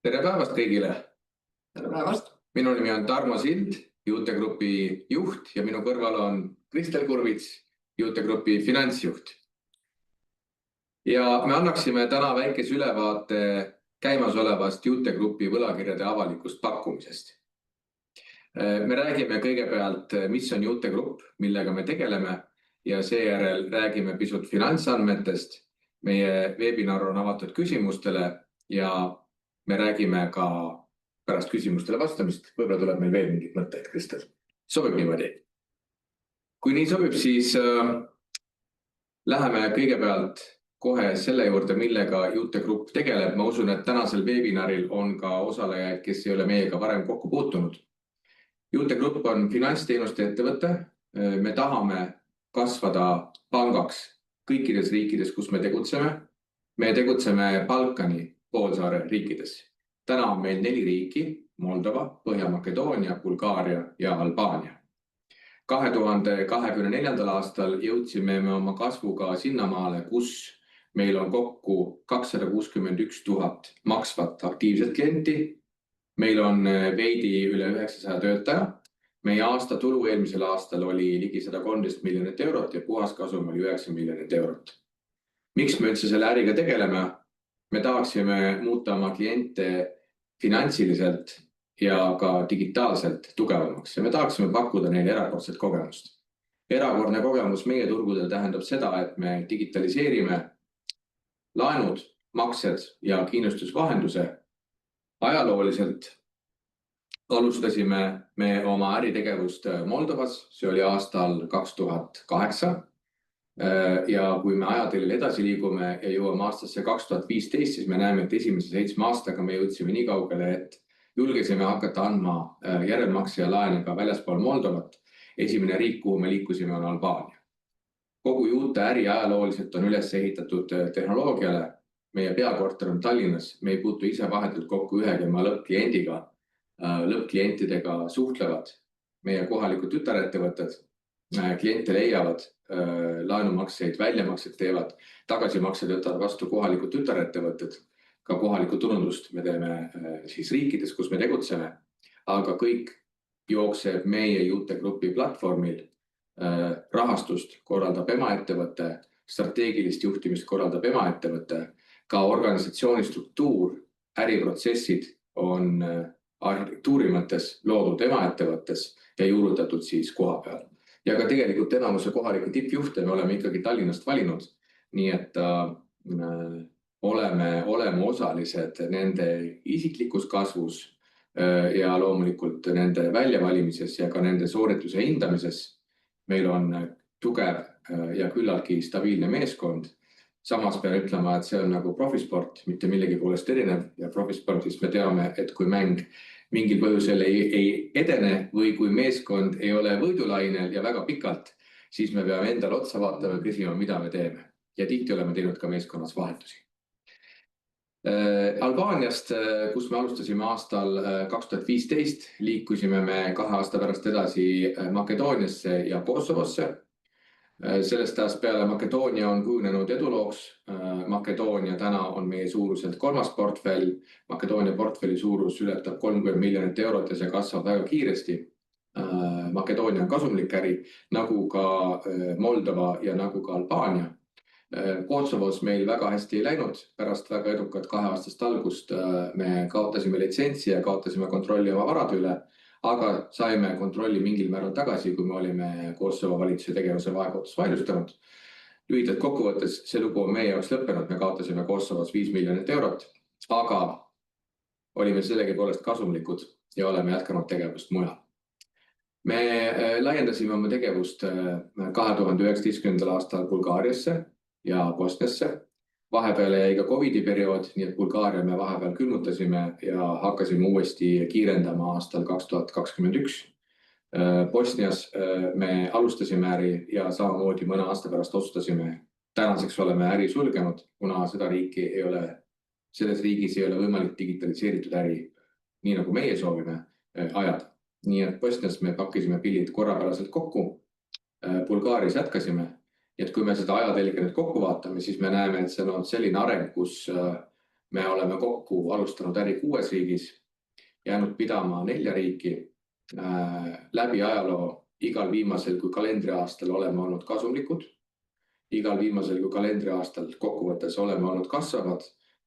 Tere päevast kõigile! Tere päevast! Minu nimi on Tarmo Sild, Jute Grupi juht ja minu kõrval on Kristel Kurvits, Jute Grupi finantsjuht. Ja me annaksime täna väikese ülevaate käimasolevast Jute Grupi võlakirjade avalikust pakkumisest. Me räägime kõigepealt, mis on Jute Grupp, millega me tegeleme ja seejärel räägime pisut finantsandmetest. Meie webinar on avatud küsimustele ja me räägime ka pärast küsimustele vastamist. Võib-olla tuleb meil veel mingid mõtteid, Kristel. Sobib niimoodi? Kui nii sobib, siis läheme kõigepealt kohe selle juurde, millega Jute Grupp tegeleb. Ma usun, et tänasel webinaril on ka osalejaid, kes ei ole meiega varem kokku puutunud. Jute Grupp on finantsteenuste ettevõte. Me tahame kasvada pangaks kõikides riikides, kus me tegutseme. Me tegutseme Balkani poolsaare riikides. Täna on meil 4 riiki, Moldova, Põhja-Makedoonia, Bulgaaria ja Albaania. 2024. aastal jõudsime me oma kasvuga sinnamaale, kus meil on kokku 261 000 maksvat aktiivset klienti. Meil on veidi üle 900 töötaja. Meie aasta tulu eelmisel aastal oli ligi 113 miljonit eurot ja puhaskasum oli 9 miljonit eurot. Miks me üldse selle äriga tegeleme? Me tahaksime muuta oma kliente finantsiliselt ja ka digitaalselt tugevamaks ja me tahaksime pakkuda neile erakordset kogemust. Erakordne kogemus meie turgudel tähendab seda, et me digitaliseerime laenud, maksed ja kindlustusvahenduse. Ajalooliselt alustasime me oma äritegevust Moldovas, see oli aastal 2008. Ja kui me ajateljel edasi liigume ja jõuame aastasse 2015, siis me näeme, et esimese 7 aastaga me jõudsime nii kaugele, et julgesime hakata andma järelmakse ja laene ka väljaspool Moldovat. Esimene riik, kuhu me liikusime, on Albaania. Kogu Jute äri ajalooliselt on üles ehitatud tehnoloogiale. Meie peakorter on Tallinnas. Me ei puutu ise vahetult kokku ühegi oma lõppkliendiga. Lõppklientidega suhtlevad meie kohalikud tütarettevõtted. Kliente leiavad, laenumakseid, väljamakseid teevad, tagasimaksed võtavad vastu kohalikud tütarettevõtted, ka kohalikku turundust me teeme siis riikides, kus me tegutseme, aga kõik jookseb meie Jute Grupi platvormil, rahastust korraldab emaettevõte, strateegilist juhtimist korraldab emaettevõte, ka organisatsiooni struktuur, äriprotsessid on arhitektuuri mõttes loodud emaettevõttes ja juurutatud siis koha peal. Ja ka tegelikult enamuse kohaliku tippjuhte me oleme ikkagi Tallinnast valinud, nii et oleme osalised nende isiklikus kasvus ja loomulikult nende väljavalimises ja ka nende soorituse hindamises. Meil on tugev ja küllaltki stabiilne meeskond. Samas pean ütlema, et see on nagu profisport, mitte millegi poolest erinev ja profisportis me teame, et kui mäng mingil põhjusel ei edene või kui meeskond ei ole võidulainel ja väga pikalt, siis me peame endale otsa vaatama ja küsima, mida me teeme. Ja tihti oleme teinud ka meeskonnas vahetusi. Albaaniast, kus me alustasime aastal 2015, liikusime me 2 aasta pärast edasi Makedooniasse ja Kosovosse. Sellest ajast peale Makedoonia on kujunenud edulooks. Makedoonia täna on meie suuruselt 3. portfell. Makedoonia portfelli suurus ületab 30 miljonit eurot ja see kasvab väga kiiresti. Makedoonia on kasumlik äri, nagu ka Moldova ja nagu ka Albaania. Kosovos meil väga hästi ei läinud. Pärast väga edukat 2-aastast algust me kaotasime litsentsi ja kaotasime kontrolli oma varade üle. Aga saime kontrolli mingil määral tagasi, kui me olime Kosovo valitsuse tegevuse vahekohtus vaidlustanud. Lühidalt kokkuvõttes see lugu on meie jaoks lõppenud. Me kaotasime Kosovos 5 miljonit eurot, aga olime sellegi poolest kasumlikud ja oleme jätkanud tegevust mujal. Me laiendasime oma tegevust 2019. aastal Bulgaariasse ja Bosniasse. Vahepeal jäi ka Covidi periood, nii et Bulgaaria me vahepeal külmutasime ja hakkasime uuesti kiirendama aastal 2021. Bosnias me alustasime äri ja samamoodi mõne aasta pärast otsustasime. Tänaseks oleme äri sulgenud, kuna selles riigis ei ole võimalik digitaliseeritud äri, nii nagu meie soovime ajada. Nii et Bosnias me pakkisime pillid korrapäraselt kokku, Bulgaarias jätkasime. Et kui me seda ajatelge nüüd kokku vaatame, siis me näeme, et see on selline areng, kus Me oleme kokku alustanud äri 6 riigis, jäänud pidama 4 riiki. Läbi ajaloo igal viimasel kui kalendriaastal oleme olnud kasumlikud. Igal viimasel kui kalendriaastal kokkuvõttes oleme olnud kasvavad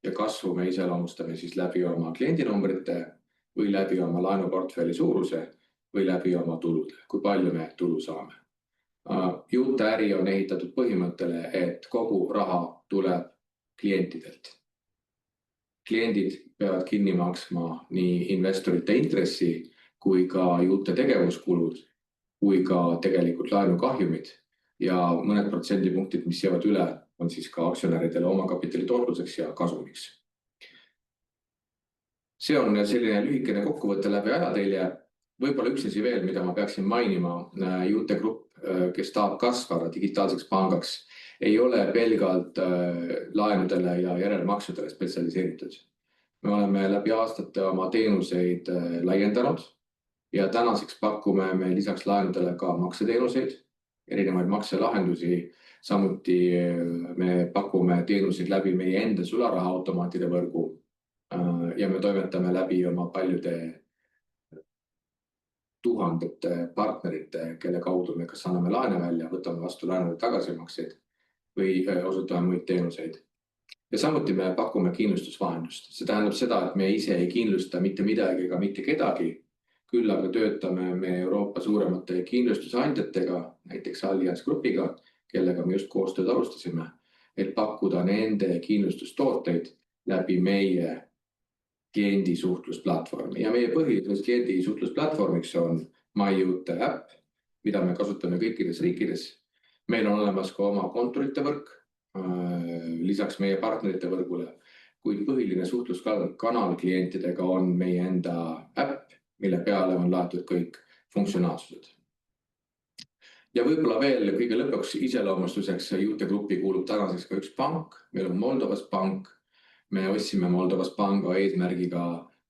ja kasvu me iseloomustame siis läbi oma kliendinumbrite või läbi oma laenuportfelli suuruse või läbi oma tulude, kui palju me tulu saame. Juute äri on ehitatud põhimõttele, et kogu raha tuleb klientidelt. Kliendid peavad kinni maksma nii investorite intressi kui ka juute tegevuskulud, kui ka tegelikult laenukahjumid ja mõned protsendipunktid, mis jäävad üle, on siis ka aktsionäridele omakapitali tootluseks ja kasumiks. See on selline lühikene kokkuvõte läbi ajatelje. Võib-olla üks asi veel, mida ma peaksin mainima, Juute Grupp, kes tahab kasvada digitaalseks pangaks, ei ole pelgalt laenudele ja järelmaksudele spetsialiseeritud. Me oleme läbi aastate oma teenuseid laiendanud ja tänaseks pakume me lisaks laenudele ka makseteenuseid, erinevaid makselahendusi. Samuti me pakume teenuseid läbi meie enda sularahaautomaatide võrgu ja me toimetame läbi oma paljude tuhandete partnerite, kelle kaudu me kas anname laene välja, võtame vastu laenude tagasimakseid või osutame muid teenuseid. Ja samuti me pakume kindlustusvahendust. See tähendab seda, et me ise ei kindlusta mitte midagi ega mitte kedagi. Küll aga töötame me Euroopa suuremate kindlustusandjatega, näiteks Allianz Grupiga, kellega me just koostööd alustasime, et pakkuda nende kindlustustooteid läbi meie kliendisuhtlusplatvormi. Ja meie põhiliseks kliendisuhtlusplatvormiks on MyJute äpp, mida me kasutame kõikides riikides. Meil on olemas ka oma kontorite võrk, lisaks meie partnerite võrgule, kuid põhiline suhtluskanal klientidega on meie enda äpp, mille peale on laetud kõik funktsionaalsused. Ja võib-olla veel kõige lõpuks iseloomustuseks Juute Grupi kuulub tänaseks ka üks pank. Meil on Moldovas pank. Me ostsime Moldovas panga eesmärgiga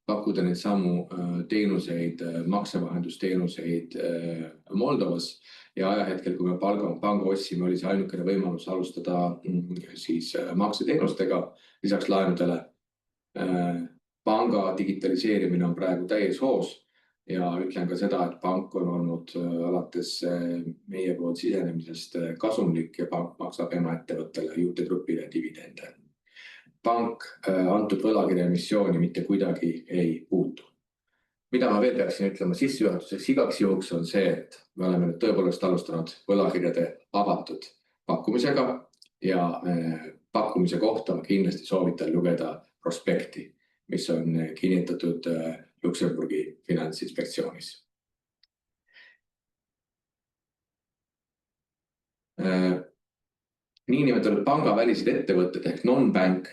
pakkuda neid samu teenuseid, maksevahendusteenuseid Moldovas ja ajahetkel, kui me panga ostsime, oli see ainukene võimalus alustada siis makseteenustega lisaks laenudele. Panga digitaliseerimine on praegu täies hoos ja ütlen ka seda, et pank on olnud alates meie poolt sisenemisest kasumlik ja pank maksab emaettevõttele Juute Grupile dividende. Pank antud võlakirjaemissiooni mitte kuidagi ei puutu. Mida ma veel peaksin ütlema sissejuhatuseks igaks juhuks on see, et me oleme nüüd tõepoolest alustanud võlakirjade avatud pakkumisega ja pakkumise kohta ma kindlasti soovitan lugeda prospekti, mis on kinnitatud Luksemburgi finantsinspektsioonis. Niinimetatud pangavälised ettevõtted ehk non-bank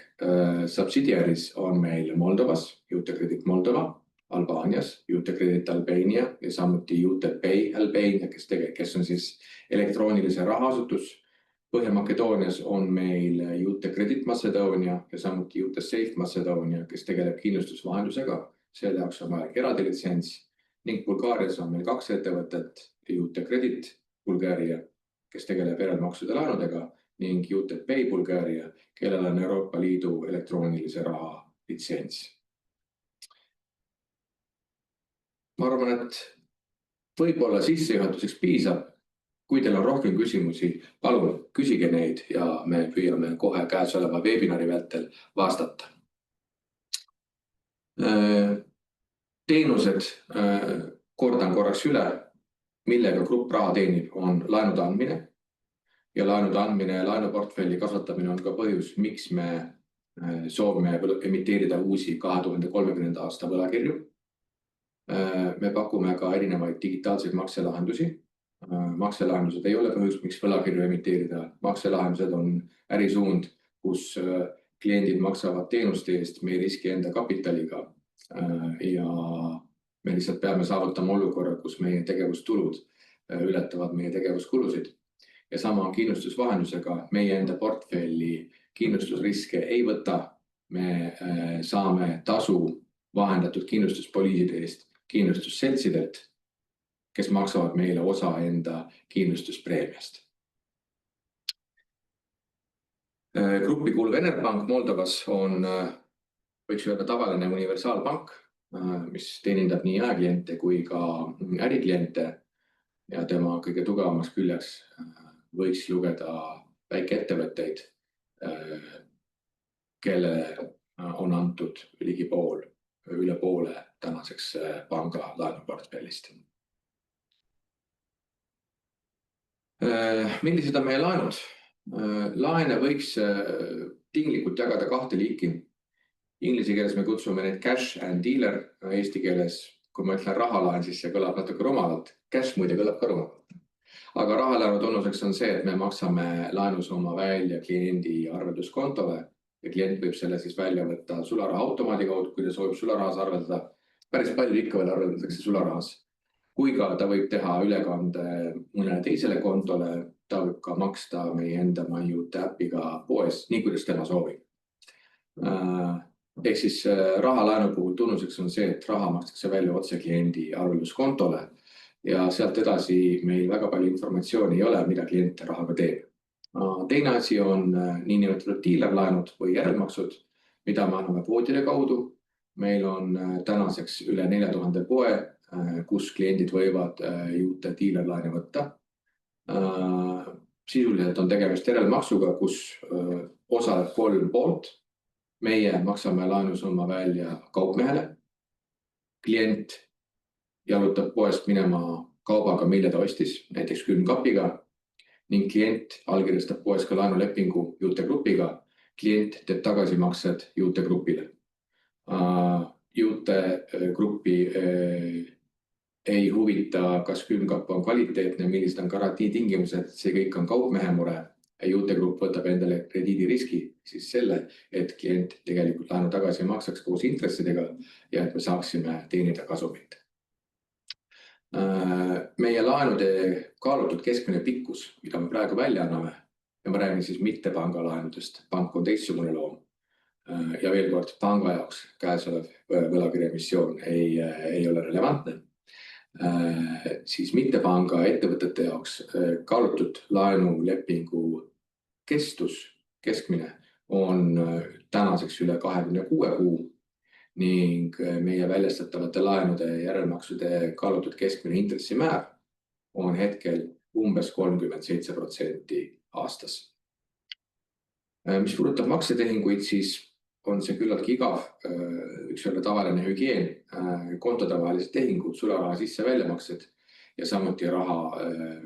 subsidiaries on meil Moldovas, Juute Credit Moldova, Albaanias, Juute Credit Albania ja samuti Juute Pay Albania, kes on siis elektroonilise rahaasutus. Põhja-Makedoonias on meil Juute Credit Macedonia ja samuti Juute Safe Macedonia, kes tegeleb kindlustusvahendusega. Selle jaoks on vaja eraldi litsents ning Bulgaarias on meil 2 ettevõtet, Juute Credit Bulgaria, kes tegeleb järelmaksude laenudega ning Juute Pay Bulgaria, kellel on Euroopa Liidu elektroonilise raha litsents. Ma arvan, et võib-olla sissejuhatuseks piisab. Kui teil on rohkem küsimusi, palun küsige neid ja me püüame kohe käesoleva webinari vältel vastata. Teenused, kordan korraks üle, millega grupp raha teenib, on laenude andmine. Ja laenude andmine ja laenuportfelli kasvatamine on ka põhjus, miks me soovime emiteerida uusi 2030. aasta võlakirju. Me pakume ka erinevaid digitaalseid makselahendusi. Makselahendused ei ole põhjus, miks võlakirju emiteerida. Makselahendused on ärisuund, kus kliendid maksavad teenuste eest meie riski enda kapitaliga ja me lihtsalt peame saavutama olukorra, kus meie tegevustulud ületavad meie tegevuskulusid. Ja sama on kindlustusvahendusega, meie enda portfelli kindlustusriske ei võta. Me saame tasu vahendatud kindlustuspoliiside eest kindlustusseltsidelt, kes maksavad meile osa enda kindlustuspreemiast. Gruppi kuuluv Enerbank Moldovas on võiks öelda tavaline universaalpank, mis teenindab nii ajakliente kui ka ärikliente ja tema kõige tugevamaks küljeks võiks lugeda väikeettevõtteid, kelle on antud üle poole tänaseks panga laenuportfellist. Millised on meie laenud? Laene võiks tinglikult jagada kahte liiki. Inglise keeles me kutsume neid cash and dealer, eesti keeles, kui ma ütlen rahalaen, siis see kõlab natuke rumalalt. Cash muide kõlab ka rumalalt. Aga rahalaenu tunnuseks on see, et me maksame laenusumma välja kliendi arvelduskontole ja klient võib selle siis välja võtta sularaha automaadi kaudu, kui ta soovib sularahas arveldada. Päris palju ikka veel arveldatakse sularahas. Kui ka ta võib teha ülekande mõnele teisele kontole, ta võib ka maksta meie enda MyJute äpiga poes, nii kuidas tema soovib. Ehk siis rahalaenu puhul tunnuseks on see, et raha makstakse välja otse kliendi arvelduskontole ja sealt edasi meil väga palju informatsiooni ei ole, mida klient rahaga teeb. Teine asi on niinimetatud dealerlaenud või järelmaksud, mida me anname poodide kaudu. Meil on tänaseks üle 4000 poe, kus kliendid võivad Jute dealerlaene võtta. Sisuliselt on tegemist järelmaksuga, kus osaleb 3 poolt. Meie maksame laenusumma välja kaupmehele. Klient jalutab poest minema kaubaga, mille ta ostis, näiteks külmkapiga, ning klient allkirjastab poes ka laenulepingu Jute Grupiga. Klient teeb tagasimaksed Jute Grupile. Jute Grupi ei huvita, kas külmkapp on kvaliteetne, millised on garantiitingimused, see kõik on kaupmehe mure. Jute Grupp võtab endale krediidiriski, siis selle, et klient tegelikult laenu tagasi maksaks koos intressidega ja et me saaksime teenida kasumit. Meie laenude kaalutud keskmine pikkus, mida me praegu välja anname, ja ma räägin siis mitte pangalaenudest, pank on teistsugune loom. Ja veel kord, panga jaoks käesolev võlakirjaemissioon ei ole relevantne. Siis mitte panga ettevõtete jaoks kaalutud laenulepingu kestus keskmine on tänaseks üle 26 kuu ning meie väljastatavate laenude järelmaksude kaalutud keskmine intressimäär on hetkel umbes 37% aastas. Mis puudutab maksetehinguid, siis on see küllaltki igav, üks öelda tavaline hügieen, kontode vahelised tehingud, sularaha sisse väljamaksed ja samuti raha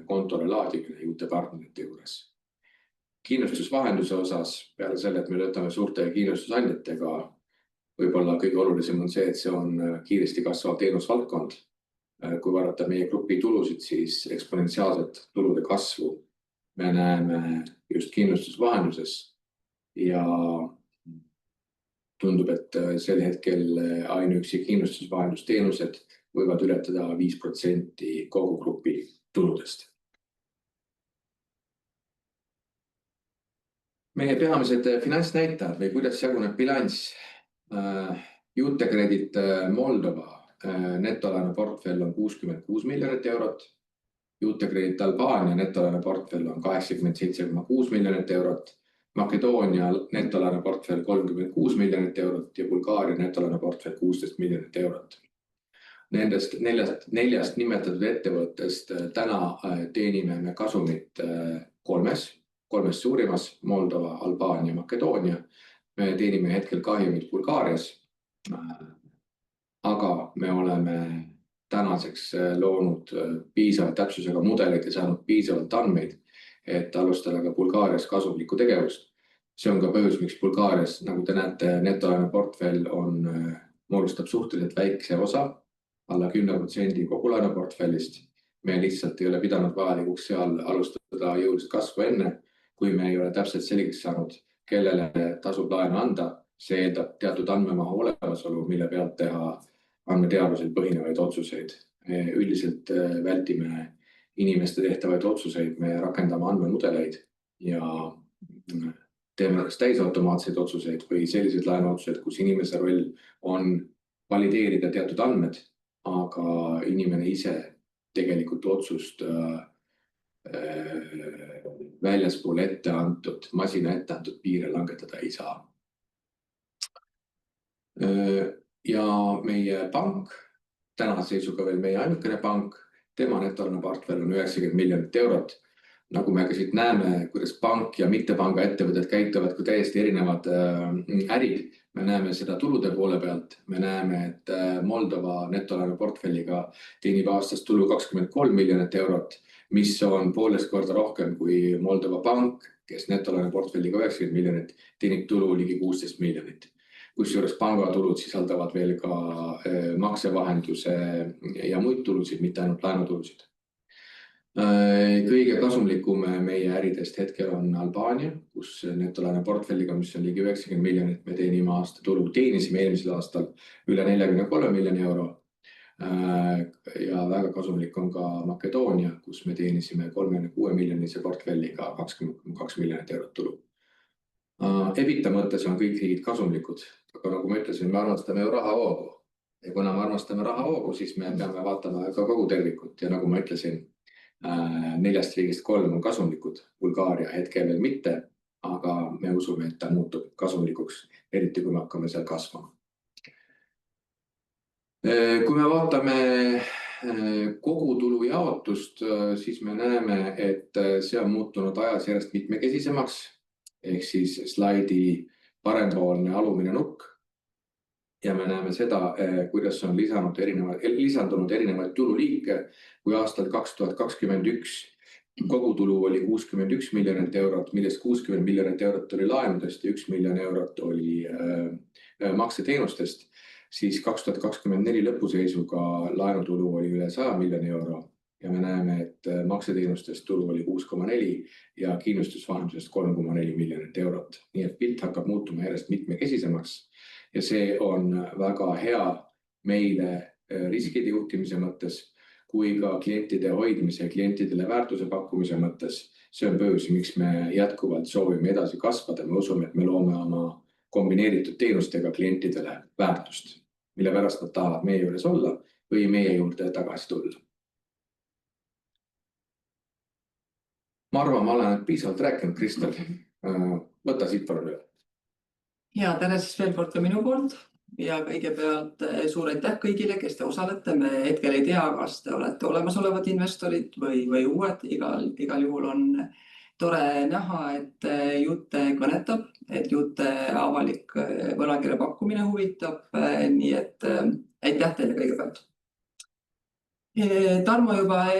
kontole laadimine Jute partnerite juures. Kindlustusvahenduse osas, peale selle, et me töötame suurte kindlustusandjatega, võib-olla kõige olulisem on see, et see on kiiresti kasvav teenusvaldkond. Kui vaadata meie grupi tulusid, siis eksponentsiaalset tulude kasvu me näeme just kindlustusvahenduses ja tundub, et sel hetkel ainuüksi kindlustusvahendusteenused võivad ületada 5% kogu grupi tuludest. Meie peamised finantsnäitajad või kuidas jaguneb bilanss. Jute Credit Moldova netolaenu portfell on 66 miljonit eurot. Jute Credit Albaania netolaenu portfell on 87,6 miljonit eurot. Makedoonia netolaenu portfell 36 miljonit eurot ja Bulgaaria netolaenu portfell 16 miljonit eurot. Nendest neljast nimetatud ettevõttest täna teenime me kasumit kolmes suurimas, Moldova, Albaania, Makedoonia. Me teenime hetkel kahjumit Bulgaarias, aga me oleme tänaseks loonud piisava täpsusega mudelid ja saanud piisavalt andmeid, et alustada ka Bulgaarias kasumlikku tegevust. See on ka põhjus, miks Bulgaarias, nagu te näete, netolaenu portfell moodustab suhteliselt väikse osa, alla 10% kogu laenu portfellist. Me lihtsalt ei ole pidanud vajalikuks seal alustada jõulist kasvu enne, kui me ei ole täpselt selgeks saanud, kellele tasub laenu anda. See eeldab teatud andmemahu olemasolu, mille pealt teha andmeteadusel põhinevaid otsuseid. Üldiselt vältime inimeste tehtavaid otsuseid, me rakendame andmemudeleid ja teeme kas täisautomaatseid otsuseid või selliseid laenuotsuseid, kus inimese roll on valideerida teatud andmed, aga inimene ise tegelikult otsust väljaspool masina ette antud piire langetada ei saa. Ja meie pank, tänase seisuga veel meie ainukene pank, tema netolaenu portfell on 90 miljonit eurot. Nagu me ka siit näeme, kuidas pank ja mittepanga ettevõtted käituvad kui täiesti erinevad ärid. Me näeme seda tulude poole pealt. Me näeme, et Moldova netolaenu portfelliga teenib aastas tulu 23 miljonit eurot, mis on poolest korda rohkem kui Moldova pank, kes netolaenu portfelliga 90 miljonit, teenib tulu ligi 16 miljonit. Kusjuures pangatulud sisaldavad veel ka maksevahenduse ja muid tulusid, mitte ainult laenutulusid. Kõige kasumlikum meie äridest hetkel on Albaania, kus netolaenu portfelliga, mis on ligi 90 miljonit, me teenime aasta tulu. Teenisime eelmisel aastal üle 43 miljoni euro. Ja väga kasumlik on ka Makedoonia, kus me teenisime 36 miljonise portfelliga 22 miljonit eurot tulu. EBITDA mõttes on kõik riigid kasumlikud, aga nagu ma ütlesin, me armastame ju rahavoogu. Ja kuna me armastame rahavoogu, siis me peame vaatama ka kogu tervikut. Ja nagu ma ütlesin, 4 riigist 3 on kasumlikud, Bulgaaria hetkel veel mitte, aga me usume, et ta muutub kasumlikuks, eriti kui me hakkame seal kasvama. Kui me vaatame kogu tulu jaotust, siis me näeme, et see on muutunud ajas järjest mitmekesisemaks. Ehk siis slaidi parempoolne alumine nukk. Ja me näeme seda, kuidas on lisandunud erinevaid tululiike, kui aastal 2021 kogutulu oli 61 miljonit eurot, millest 60 miljonit eurot oli laenudest ja 1 miljon eurot oli makseteenustest, siis 2024 lõpuseisuga laenutulu oli üle 100 miljoni euro. Ja me näeme, et makseteenustest tulu oli 6,4 ja kindlustusvahendusest 3,4 miljonit eurot. Nii et pilt hakkab muutuma järjest mitmekesisemaks ja see on väga hea meile riskide juhtimise mõttes kui ka klientide hoidmise ja klientidele väärtuse pakkumise mõttes. See on põhjus, miks me jätkuvalt soovime edasi kasvada. Me usume, et me loome oma kombineeritud teenustega klientidele väärtust, mille pärast nad tahavad meie juures olla või meie juurde tagasi tulla. Ma arvan, ma olen piisavalt rääkinud, Kristel. Võta siit palun üle. Ja tere siis veel kord ka minu poolt ja kõigepealt suur aitäh kõigile, kes te osalete. Me hetkel ei tea, kas te olete olemasolevad investorid või uued. Igal juhul on tore näha, et Jute kõnetab, et Jute avalik võlakirja pakkumine huvitab. Nii et aitäh teile kõigepealt. Tarmo juba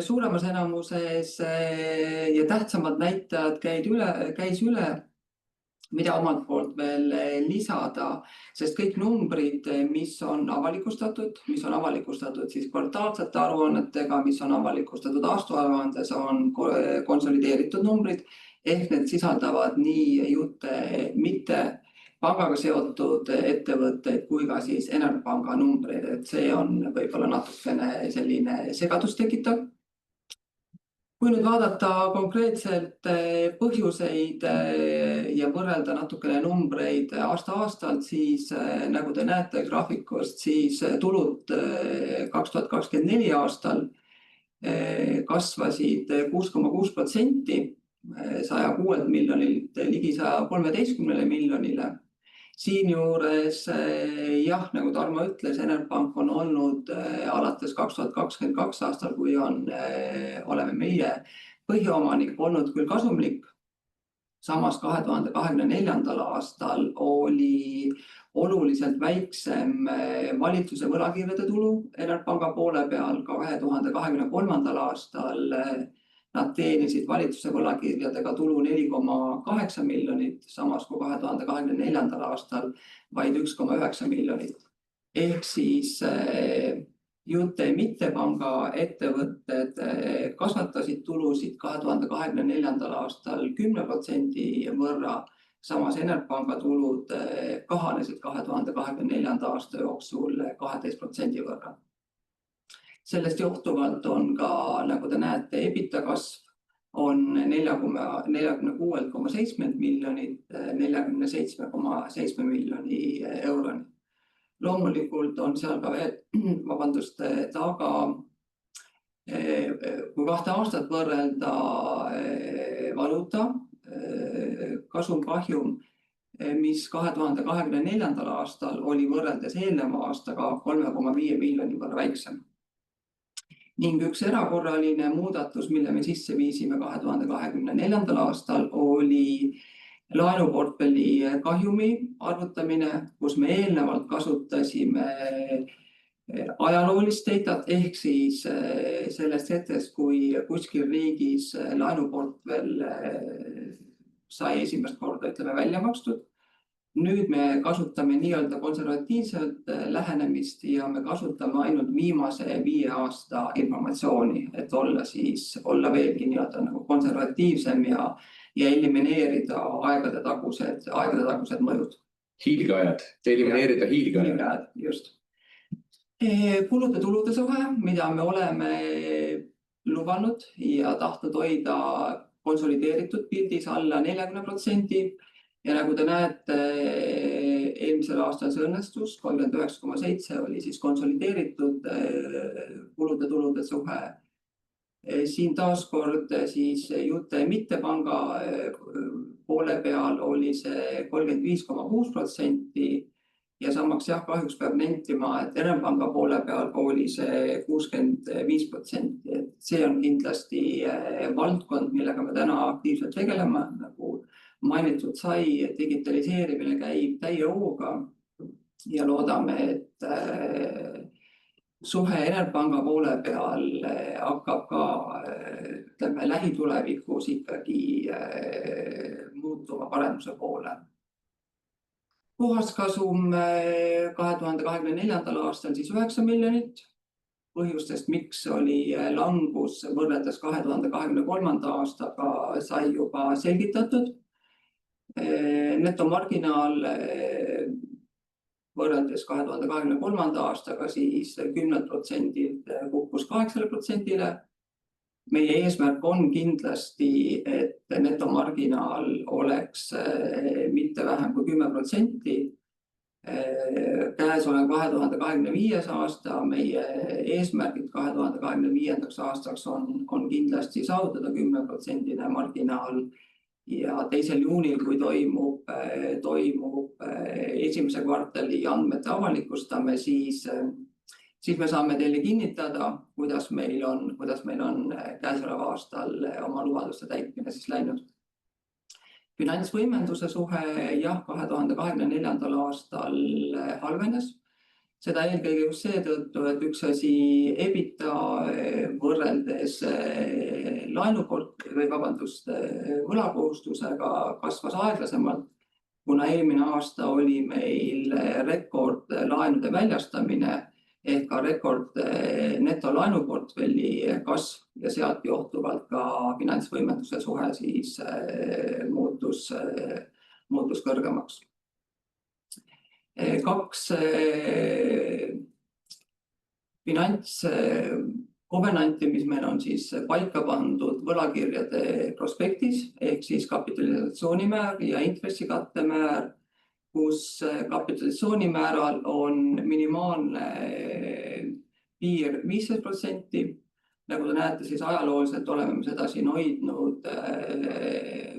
suuremas enamuses ja tähtsamad näitajad käis üle, mida omalt poolt veel lisada, sest kõik numbrid, mis on avalikustatud siis kvartaalsete aruannetega, mis on avalikustatud aastaaruandes, on konsolideeritud numbrid, ehk need sisaldavad nii Jute mitte pangaga seotud ettevõtteid kui ka siis Enerpanga numbreid, et see on võib-olla natukene selline segadust tekitav. Kui nüüd vaadata konkreetselt põhjuseid ja võrrelda natukene numbreid aasta-aastalt, siis nagu te näete graafikust, siis tulud 2024 aastal kasvasid 6,6%, 106 miljonilt ligi 113 miljonile. Siin juures, jah, nagu Tarmo ütles, Enerpank on olnud alates 2022 aastal, kui oleme meie põhiomanik olnud küll kasumlik. Samas 2024 aastal oli oluliselt väiksem valitsuse võlakirjade tulu Enerpanga poole peal. 2023 aastal nad teenisid valitsuse võlakirjadega tulu 4,8 miljonit, samas kui 2024 aastal vaid 1,9 miljonit. Ehk siis Jute mittepanga ettevõtted kasvatasid tulusid 2024 aastal 10% võrra, samas Enerpanga tulud kahanesid 2024 aasta jooksul 12% võrra. Sellest johtuvalt on ka, nagu te näete, EBITDA kasv on 46,7 miljonit 47,7 miljoni euroni. Loomulikult on seal ka veel, taga, kui 2 aastat võrrelda valuuta, kasum-kahjum, mis 2024. aastal oli võrreldes eelneva aastaga 3,5 miljoni võrra väiksem. Ning üks erakorraline muudatus, mille me sisse viisime 2024. aastal, oli laenuportfelli kahjumi arvutamine, kus me eelnevalt kasutasime ajaloolist datat ehk siis sellest hetkest, kui kuskil riigis laenuportfell sai esimest korda, välja makstud. Nüüd me kasutame nii-öelda konservatiivset lähenemist ja me kasutame ainult viimase 5 aasta informatsiooni, et olla veelgi nii-öelda nagu konservatiivsem ja elimineerida aegade tagused mõjud. Hiilgeajad, elimineerida hiilgeajad. Just. Kulude-tulude suhe, mida me oleme lubanud ja tahtnud hoida konsolideeritud pildis alla 40%. Ja nagu te näete, eelmisel aastal see õnnestus, 39,7 oli siis konsolideeritud kulude-tulude suhe. Siin taaskord siis Jute mittepanga poole peal oli see 35,6% ja samaks kahjuks peab nentima, et Renpanga poole peal oli see 65%. See on kindlasti valdkond, millega me täna aktiivselt tegeleme, nagu mainitud sai, digitaliseerimine käib täie hooga ja loodame, et suhe Renpanga poole peal hakkab ka lähitulevikus ikkagi muutuma paremuse poole. Puhaskasum 2024. aastal siis 9 miljonit. Põhjustest, miks oli langus võrreldes 2023. aastaga sai juba selgitatud. Netomarginaal võrreldes 2023. aastaga siis 10% kukkus 8%. Meie eesmärk on kindlasti, et netomarginaal oleks mitte vähem kui 10%. Käesolev 2025. aasta, meie eesmärgid 2025. aastaks on kindlasti saavutada 10% marginaal ja 2. juunil, kui toimub esimese kvartali andmete avalikustame, siis me saame teile kinnitada, kuidas meil on käesolev aastal oma lubaduste täitmine siis läinud. Finantsvõimenduse suhe 2024. aastal halvenes. Seda eelkõige just seetõttu, et üks asi EBITDA võrreldes võlakohustusega kasvas aeglasemalt, kuna eelmine aasta oli meil rekord laenude väljastamine ehk ka rekord netolaenuportfelli kasv ja sealt johtuvalt ka finantsvõimenduse suhe siis muutus kõrgemaks. 2 finantskovenanti, mis meil on siis paika pandud võlakirjade prospektis ehk siis kapitalisatsioonimäär ja intressikattemäär, kus kapitalisatsioonimääral on minimaalne piir 15%. Nagu te näete, siis ajalooliselt oleme seda siin hoidnud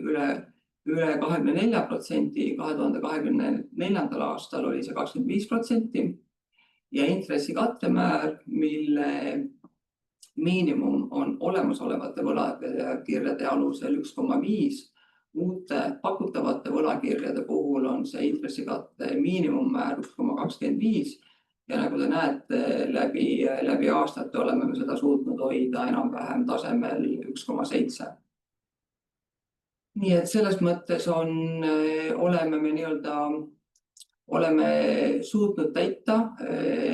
üle 24%, 2024. aastal oli see 25% ja intressikattemäär, mille miinimum on olemasolevate võlakirjade alusel 1,5. Uute pakutavate võlakirjade puhul on see intressikatte miinimummäär 1,25 ja nagu te näete, läbi aastate oleme seda suutnud hoida enam-vähem tasemel 1,7. Nii et selles mõttes oleme suutnud täita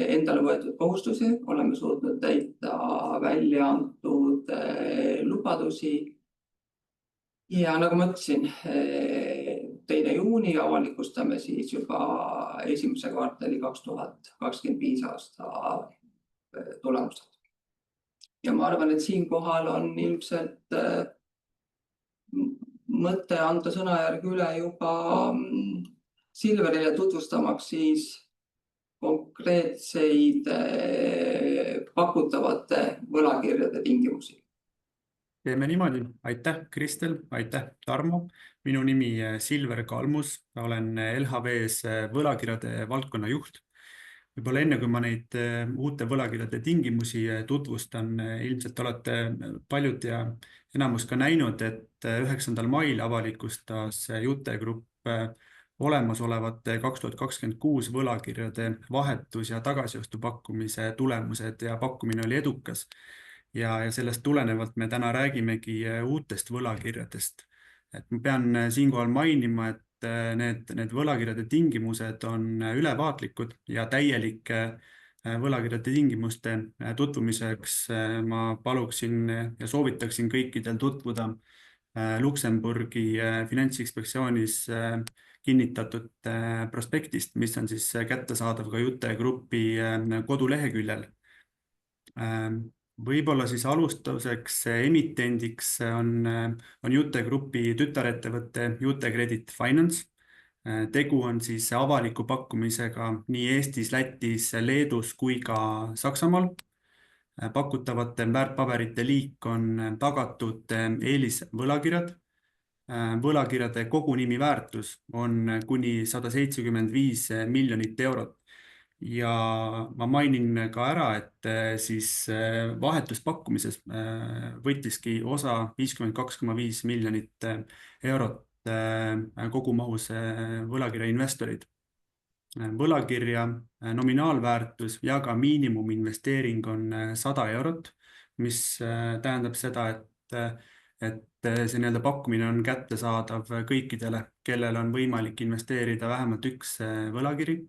endale võetud kohustusi, oleme suutnud täita välja antud lubadusi. Ja nagu ma ütlesin, 2. juuni avalikustame siis juba esimese kvartali 2025. aasta tulemused. Ja ma arvan, et siinkohal on ilmselt mõte anda sõnajärgi üle juba Silverile tutvustamaks siis konkreetseid pakutavate võlakirjade tingimusi. Teeme niimoodi. Aitäh, Kristel, aitäh, Tarmo. Minu nimi Silver Kalmus, olen LHV-s võlakirjade valdkonna juht. Võib-olla enne, kui ma neid uute võlakirjade tingimusi tutvustan, ilmselt olete paljud ja enamus ka näinud, et 9. mail avalikustas Jute Grupp olemasolevate 2026 võlakirjade vahetus- ja tagasiostu pakkumise tulemused ja pakkumine oli edukas. Ja sellest tulenevalt me täna räägimegi uutest võlakirjadest. Ma pean siinkohal mainima, et need võlakirjade tingimused on ülevaatlikud ja täielike võlakirjade tingimuste tutvumiseks ma paluksin ja soovitaksin kõikidel tutvuda Luksemburgi finantsinspektsioonis kinnitatud prospektist, mis on siis kättesaadav ka Jute Grupi koduleheküljel. Võib-olla siis alustuseks emitendiks on Jute Grupi tütarettevõtte Jute Credit Finance. Tegu on siis avaliku pakkumisega nii Eestis, Lätis, Leedus kui ka Saksamaal. Pakutavate väärtpaberite liik on tagatud eelisvõlakirjad. Võlakirjade kogunimi väärtus on kuni 175 miljonit eurot. Ja ma mainin ka ära, et siis vahetuspakkumises võttiski osa 52,5 miljonit eurot kogumahus võlakirja investorid. Võlakirja nominaalväärtus ja ka miinimuminvesteering on 100 eurot, mis tähendab seda, et see nii-öelda pakkumine on kättesaadav kõikidele, kellel on võimalik investeerida vähemalt üks võlakiri.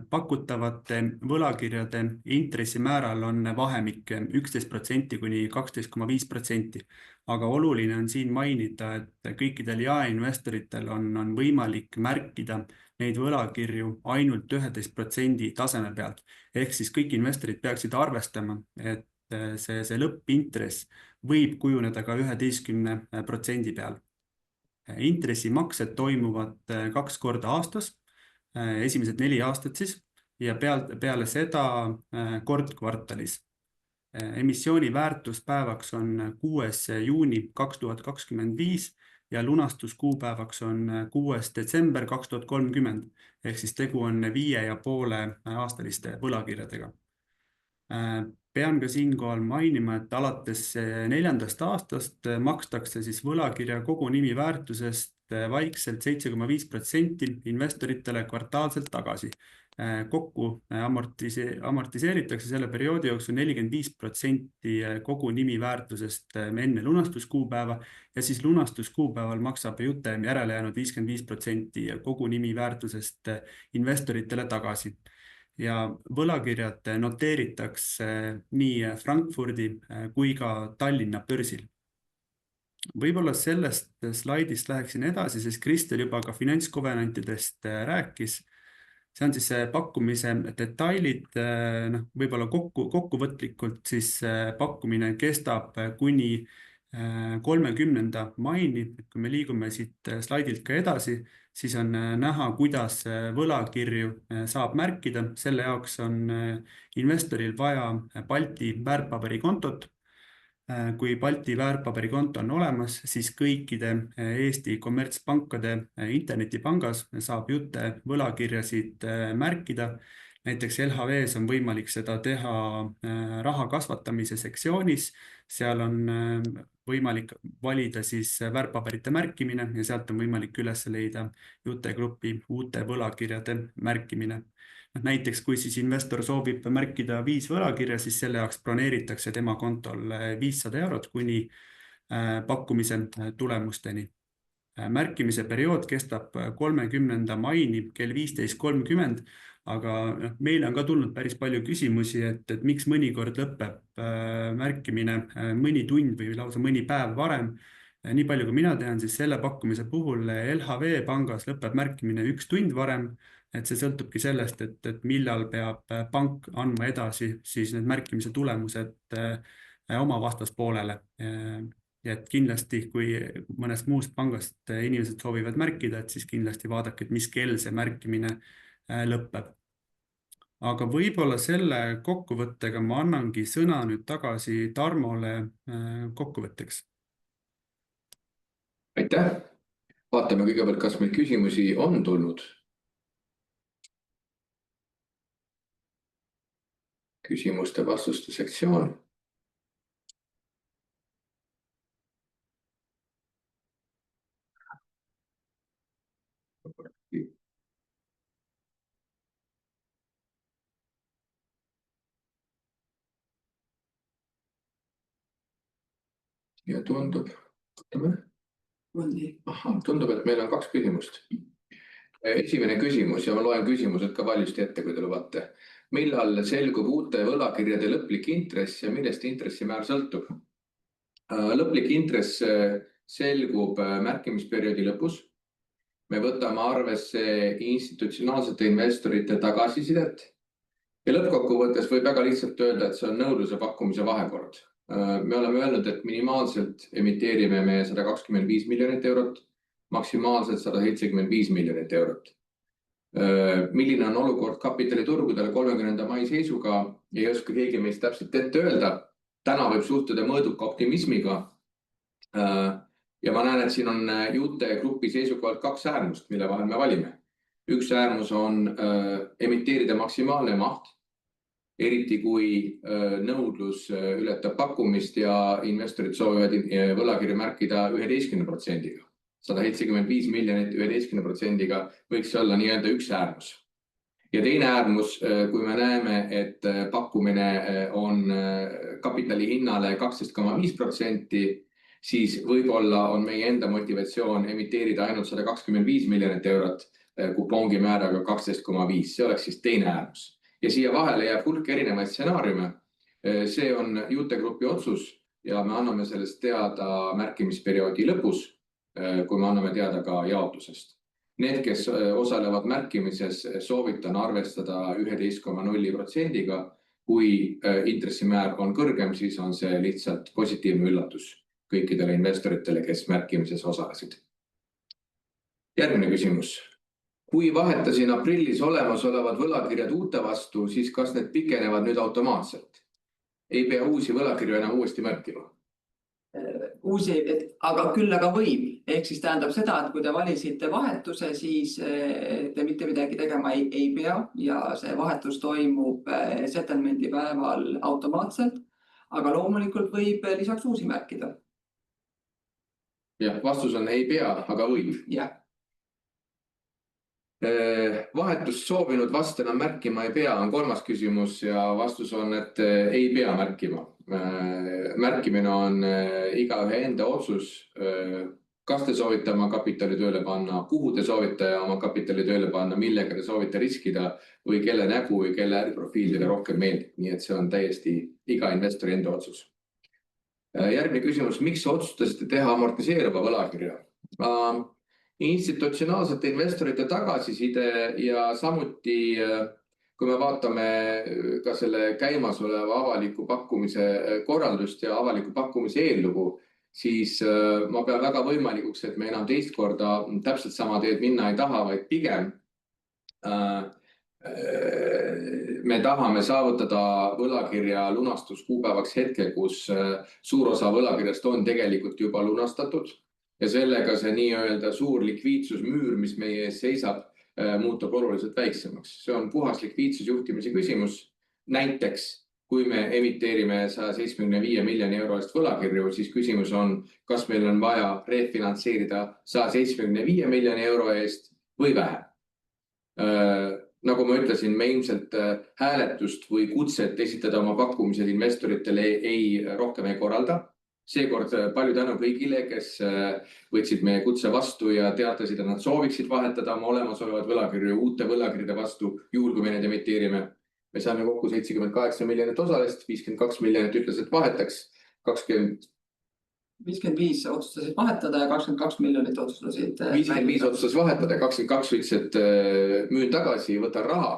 Pakutavate võlakirjade intressimääral on vahemik 11% kuni 12,5%, aga oluline on siin mainida, et kõikidel jaeinvestoritel on võimalik märkida neid võlakirju ainult 11% taseme pealt. Ehk siis kõik investorid peaksid arvestama, et see lõppintress võib kujuneda ka 11% peal. Intressimaksed toimuvad 2 korda aastas, esimesed 4 aastat siis, ja peale seda kord kvartalis. Emissiooni väärtuspäevaks on 6. juuni 2025 ja lunastuskuupäevaks on 6. detsember 2030, ehk siis tegu on 5,5 aastaliste võlakirjadega. Pean ka siinkohal mainima, et alates 4. aastast makstakse siis võlakirja kogunimi väärtusest vaikselt 7,5% investoritele kvartaalselt tagasi. Kokku amortiseeritakse selle perioodi jooksul 45% kogunimi väärtusest enne lunastuskuupäeva ja siis lunastuskuupäeval maksab Jute järelejäänud 55% kogunimi väärtusest investoritele tagasi. Ja võlakirjad noteeritakse nii Frankfurdi kui ka Tallinna börsil. Võib-olla sellest slaidist läheksin edasi, sest Kristel juba ka finantskovenantidest rääkis. See on siis pakkumise detailid, võib-olla kokkuvõtlikult siis pakkumine kestab kuni 30. maini. Kui me liigume siit slaidilt ka edasi, siis on näha, kuidas võlakirju saab märkida. Selle jaoks on investoril vaja Balti väärtpaberikontot. Kui Balti väärtpaberikonto on olemas, siis kõikide Eesti kommertspankade internetipangas saab Jute võlakirjasid märkida. Näiteks LHV-s on võimalik seda teha raha kasvatamise sektsioonis. Seal on võimalik valida siis väärtpaberite märkimine ja sealt on võimalik üles leida Jute Grupi uute võlakirjade märkimine. Näiteks kui siis investor soovib märkida 5 võlakirja, siis selle jaoks broneeritakse tema kontol 500 eurot kuni pakkumise tulemusteni. Märkimise periood kestab 30. maini kell 15.30, aga meile on ka tulnud päris palju küsimusi, et miks mõnikord lõpeb märkimine mõni tund või lausa mõni päev varem. Nii palju kui mina tean, siis selle pakkumise puhul LHV pangas lõpeb märkimine 1 tund varem. Et see sõltubki sellest, et millal peab pank andma edasi siis need märkimise tulemused oma vastaspoolele. Ja et kindlasti, kui mõnest muust pangast inimesed soovivad märkida, et siis kindlasti vaadake, et mis kell see märkimine lõpeb. aga võib-olla selle kokkuvõttega ma annangi sõna nüüd tagasi Tarmole kokkuvõtteks. Aitäh! Vaatame kõigepealt, kas meil küsimusi on tulnud. Küsimuste vastuste sektsioon. Ja tundub, et meil on 2 küsimust. Esimene küsimus ja ma loen küsimused ka valjusti ette, kui te lubate. Millal selgub uute võlakirjade lõplik intress ja millest intressimäär sõltub? Lõplik intress selgub märkimisperioodi lõpus. Me võtame arvesse institutsionaalsete investorite tagasisidet ja lõppkokkuvõttes võib väga lihtsalt öelda, et see on nõudluse pakkumise vahekord. Me oleme öelnud, et minimaalselt emiteerime me 125 miljonit eurot, maksimaalselt 175 miljonit eurot. Milline on olukord kapitaliturgudel 30. mai seisuga, ei oska keegi meist täpselt ette öelda. Täna võib suhtuda mõõduka optimismiga. Ja ma näen, et siin on Jute grupi seisukohalt 2 äärmust, mille vahel me valime. Üks äärmus on emiteerida maksimaalne maht, eriti kui nõudlus ületab pakkumist ja investorid soovivad võlakirju märkida 11%-ga. 175 miljonit 11%-ga võiks olla nii-öelda üks äärmus. Ja teine äärmus, kui me näeme, et pakkumine on kapitali hinnale 12,5%, siis võib-olla on meie enda motivatsioon emiteerida ainult 125 miljonit eurot kupongi määraga 12,5. See oleks siis teine äärmus. Ja siia vahele jääb hulk erinevaid stsenaariume. See on Jute grupi otsus ja me anname sellest teada märkimisperioodi lõpus, kui me anname teada ka jaotusest. Need, kes osalevad märkimises, soovitan arvestada 11,0%-ga. Kui intressimäär on kõrgem, siis on see lihtsalt positiivne üllatus kõikidele investoritele, kes märkimises osalesid. Järgmine küsimus. Kui vahetasin aprillis olemasolevad võlakirjad uute vastu, siis kas need pikenevad nüüd automaatselt? Ei pea uusi võlakirju enam uuesti märkima? Aga küll aga võib. Ehk siis tähendab seda, et kui te valisite vahetuse, siis te mitte midagi tegema ei pea ja see vahetus toimub settlement'i päeval automaatselt, aga loomulikult võib lisaks uusi märkida. Jah, vastus on ei pea, aga võib. Jah. Vahetust soovinud vast enam märkima ei pea on 3. küsimus ja vastus on, et ei pea märkima. Märkimine on igaühe enda otsus. Kas te soovite oma kapitali tööle panna, kuhu te soovite oma kapitali tööle panna, millega te soovite riskida või kelle nägu või kelle äriprofiilile rohkem meeldib. Nii et see on täiesti iga investori enda otsus. Järgmine küsimus, miks otsustasite teha amortiseeruva võlakirja? Institutsionaalsete investorite tagasiside ja samuti, kui me vaatame ka selle käimasoleva avaliku pakkumise korraldust ja avaliku pakkumise eellugu, siis ma pean väga võimalikuks, et me enam teist korda täpselt sama teed minna ei taha, vaid pigem me tahame saavutada võlakirja lunastuskuupäevaks hetke, kus suur osa võlakirjast on tegelikult juba lunastatud. Ja sellega see nii-öelda suur likviidsusmüür, mis meie ees seisab, muutub oluliselt väiksemaks. See on puhas likviidsusjuhtimise küsimus. Näiteks, kui me emiteerime 175 miljoni euro eest võlakirju, siis küsimus on, kas meil on vaja refinantseerida 175 miljoni euro eest või vähe. Nagu ma ütlesin, me ilmselt hääletust või kutset esitada oma pakkumised investoritele rohkem ei korralda. Seekord palju tänu kõigile, kes võtsid meie kutse vastu ja teatasid, et nad sooviksid vahetada oma olemasolevad võlakirju uute võlakirjade vastu, juhul kui me need emiteerime. Me saame kokku 78 miljonit osalist, 52 miljonit ütles, et vahetaks, 55 otsustasid vahetada ja 22 miljonit otsustasid. 55 otsustas vahetada ja 22 ütles, et müün tagasi, võtan raha.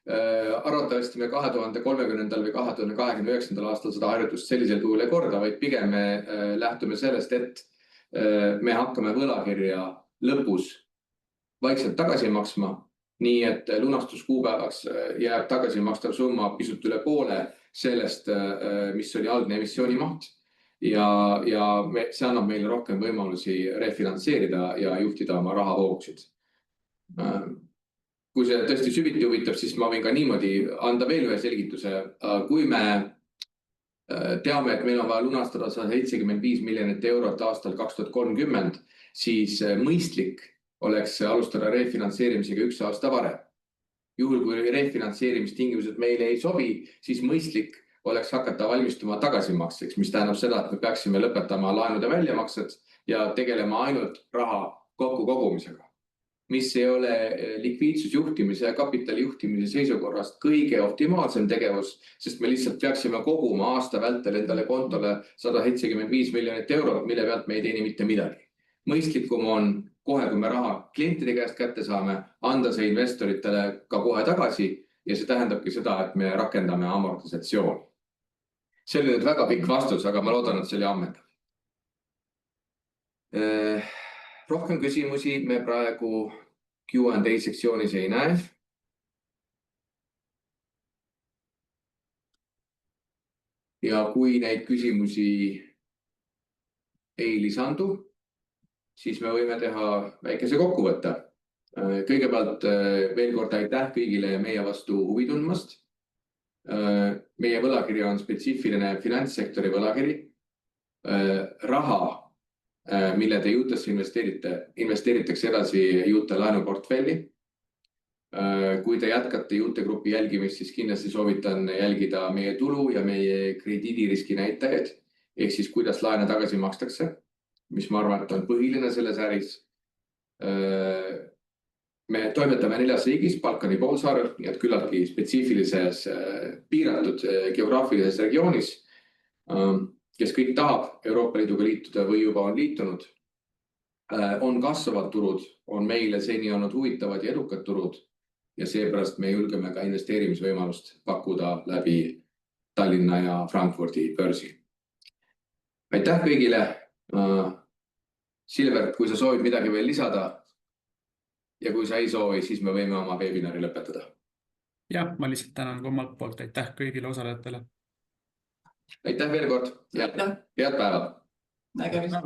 Arvatavasti me 2030. või 2029. aastal seda harjutust sellisel kujul ei korda, vaid pigem me lähtume sellest, et me hakkame võlakirja lõpus vaikselt tagasi maksma nii et lunastuskuupäevaks jääb tagasimakstav summa pisut üle poole sellest, mis oli algne emissiooni maht. Ja see annab meile rohkem võimalusi refinantseerida ja juhtida oma rahavoogusid. Kui see tõesti süviti huvitab, siis ma võin ka niimoodi anda veel ühe selgituse. Kui me teame, et meil on vaja lunastada 175 miljonit eurot aastal 2030, siis mõistlik oleks alustada refinantseerimisega 1 aasta varem. Juhul, kui refinantseerimistingimused meile ei sobi, siis mõistlik oleks hakata valmistuma tagasimakseks, mis tähendab seda, et me peaksime lõpetama laenude väljamaksed ja tegelema ainult raha kokkukogumisega, mis ei ole likviidsusjuhtimise ja kapitalijuhtimise seisukorrast kõige optimaalsem tegevus, sest me lihtsalt peaksime koguma aasta vältel endale kontole 175 miljonit eurot, mille pealt me ei teeni mitte midagi. Mõistlikum on kohe, kui me raha klientide käest kätte saame, anda see investoritele ka kohe tagasi ja see tähendabki seda, et me rakendame amortisatsiooni. See oli nüüd väga pikk vastus, aga ma loodan, et see oli ammendav. Rohkem küsimusi me praegu Q&A sektsioonis ei näe. Ja kui neid küsimusi ei lisandu, siis me võime teha väikese kokkuvõtte. Kõigepealt veel kord aitäh kõigile meie vastu huvi tundmast. Meie võlakiri on spetsiifiline finantssektori võlakiri. Raha, mille te Jutesse investeeritakse edasi Jute laenuportfelli. Kui te jätkate Jute grupi jälgimist, siis kindlasti soovitan jälgida meie tulu ja meie krediidiriski näitajaid, ehk siis kuidas laene tagasi makstakse, mis ma arvan, et on põhiline selles äris. Me toimetame 4 riigis, Balkani poolsaarel, nii et küllaltki spetsiifilises piiratud geograafilises regioonis, kes kõik tahab Euroopa Liiduga liituda või juba on liitunud. On kasvavad turud, on meile seni olnud huvitavad ja edukad turud ja seepärast me julgeme ka investeerimisvõimalust pakkuda läbi Tallinna ja Frankfurdi börsi. Aitäh kõigile! Silver, kui sa soovid midagi veel lisada ja kui sa ei soovi, siis me võime oma webinari lõpetada. Jah, ma lihtsalt tänan ka omalt poolt. Aitäh kõigile osalejatele. Aitäh veel kord. Head päeva. Nägemist.